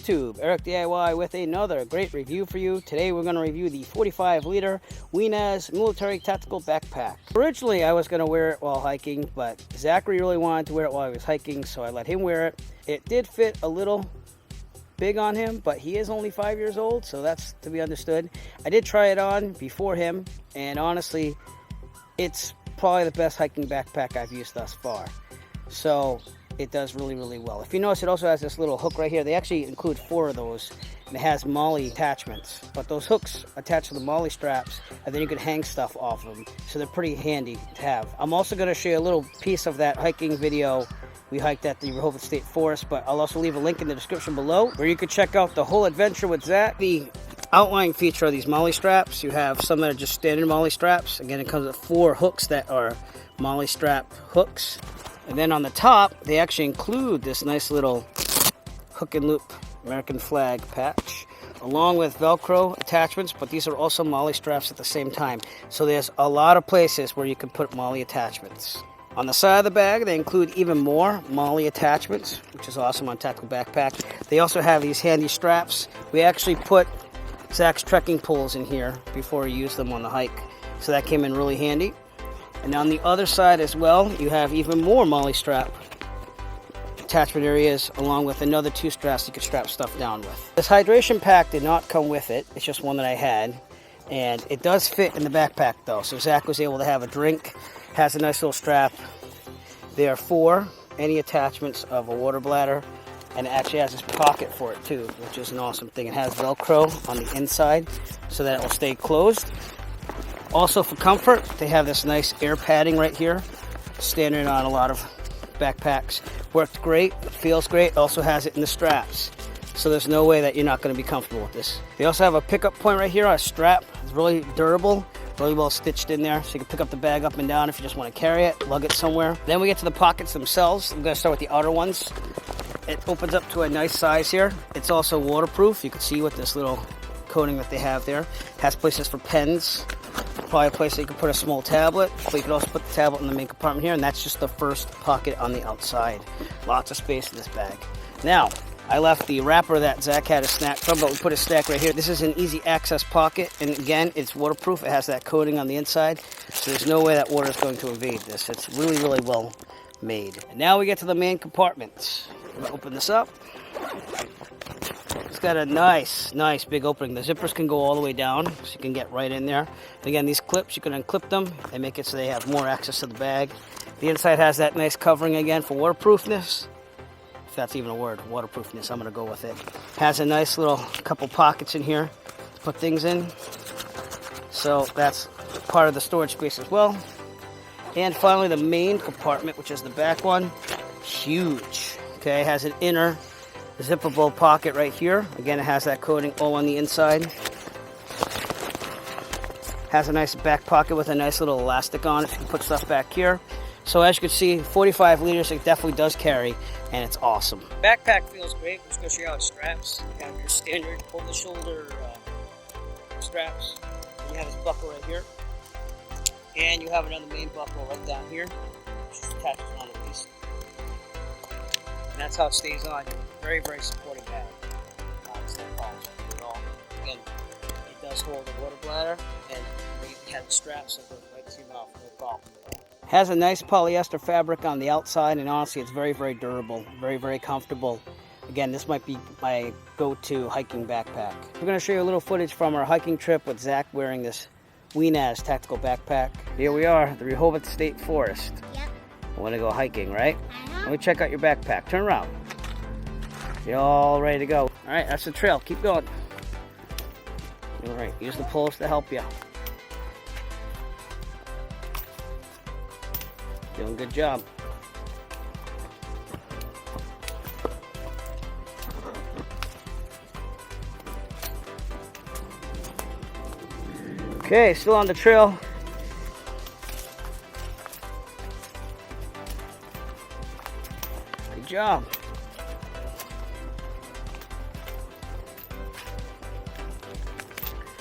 YouTube? Eric DIY with another great review for you. Today we're going to review the 45-liter Weanas Military Tactical Backpack. Originally I was going to wear it while hiking, but Zachary really wanted to wear it while he was hiking, so I let him wear it. It did fit a little big on him, but he is only 5 years old, so that's to be understood. I did try it on before him, and honestly, it's probably the best hiking backpack I've used thus far. So it does really, really well. If you notice, it also has this little hook right here. They actually include 4 of those, and it has MOLLE attachments. But those hooks attach to the MOLLE straps, and then you can hang stuff off them. So they're pretty handy to have. I'm also going to show you a little piece of that hiking video we hiked at the Rehoboth State Forest, but I'll also leave a link in the description below where you can check out the whole adventure with Zach. The outlying feature of these MOLLE straps, you have some that are just standard MOLLE straps. Again, it comes with 4 hooks that are MOLLE strap hooks. And then on the top, they actually include this nice little hook and loop American flag patch, along with Velcro attachments, but these are also MOLLE straps at the same time. So there's a lot of places where you can put MOLLE attachments. On the side of the bag, they include even more MOLLE attachments, which is awesome on Tactical Backpack. They also have these handy straps. We actually put Zach's trekking poles in here before we used them on the hike, so that came in really handy. And on the other side as well, you have even more MOLLE strap attachment areas, along with another 2 straps you can strap stuff down with. This hydration pack did not come with it. It's just one that I had. And it does fit in the backpack though, so Zach was able to have a drink. Has a nice little strap there for any attachments of a water bladder, and it actually has this pocket for it too, which is an awesome thing. It has Velcro on the inside so that it will stay closed. Also for comfort, they have this nice air padding right here, standard on a lot of backpacks. Worked great, feels great, also has it in the straps. So there's no way that you're not going to be comfortable with this. They also have a pickup point right here on a strap. It's really durable, really well stitched in there, so you can pick up the bag up and down if you just want to carry it, lug it somewhere. Then we get to the pockets themselves. I'm going to start with the outer ones. It opens up to a nice size here. It's also waterproof. You can see with this little coating that they have there. It has places for pens, probably a place that you can put a small tablet, but you can also put the tablet in the main compartment here, and that's just the first pocket on the outside. Lots of space in this bag. Now, I left the wrapper that Zach had a snack from, but we put a stack right here. This is an easy access pocket, and again, it's waterproof. It has that coating on the inside, so there's no way that water is going to invade this. It's really, really well made. And now we get to the main compartment. I'm going to open this up. It's got a nice big opening. The zippers can go all the way down, so you can get right in there. And again, these clips, you can unclip them and make it so they have more access to the bag. The inside has that nice covering again for waterproofness. If that's even a word, waterproofness, I'm going to go with it. Has a nice little couple pockets in here to put things in. So that's part of the storage space as well. And finally, the main compartment, which is the back one. Huge. Okay, it has an inner zippable pocket right here. Again, it has that coating all on the inside. Has a nice back pocket with a nice little elastic on it. You can put stuff back here. So as you can see, 45 liters, it definitely does carry, and it's awesome. Backpack feels great. I'm just going to show you how it straps. You have your standard over-the-shoulder straps. And you have this buckle right here. And you have another main buckle right down here, which just attaches on a piece. And that's how it stays on. Very, very supporting bag. It's not polished at all. Again, it does hold a water bladder, and you can have the straps that go right to your mouth, no problem. Has a nice polyester fabric on the outside, and honestly, it's very, very durable, very, very comfortable. Again, this might be my go-to hiking backpack. We're going to show you a little footage from our hiking trip with Zach wearing this Weanas Tactical Backpack. Here we are, the Rehoboth State Forest. Yep. I want to go hiking, right? Let me check out your backpack. Turn around. You're all ready to go. All right, that's the trail. Keep going. All right, use the poles to help you. Doing a good job. Okay, still on the trail. Good job.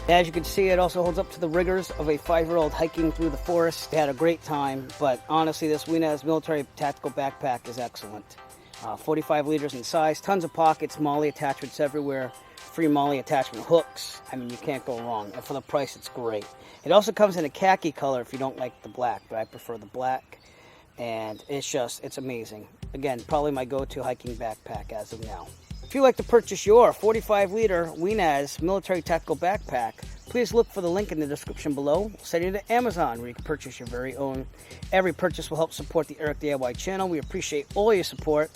As you can see, it also holds up to the rigors of a 5-year-old hiking through the forest. They had a great time, but honestly, this Weanas Military Tactical Backpack is excellent. 45 liters in size, tons of pockets, MOLLE attachments everywhere, free MOLLE attachment hooks. I mean, you can't go wrong. And for the price, it's great. It also comes in a khaki color if you don't like the black, but I prefer the black. And it's amazing. Again, probably my go-to hiking backpack as of now. If you'd like to purchase your 45-liter Weanas Military Tactical Backpack, please look for the link in the description below. We'll send you to Amazon where you can purchase your very own. Every purchase will help support the Eric DIY channel. We appreciate all your support.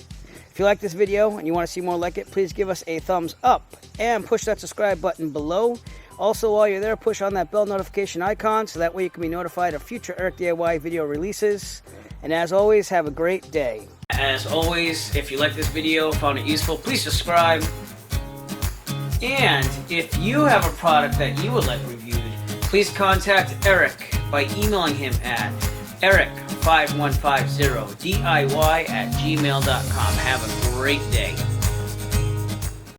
If you like this video and you want to see more like it, please give us a thumbs up and push that subscribe button below. Also, while you're there, push on that bell notification icon so that way you can be notified of future Eric DIY video releases. And as always, have a great day. As always, if you like this video, found it useful, please subscribe. And if you have a product that you would like reviewed, please contact Eric by emailing him at eric5150diy@gmail.com. Have a great day.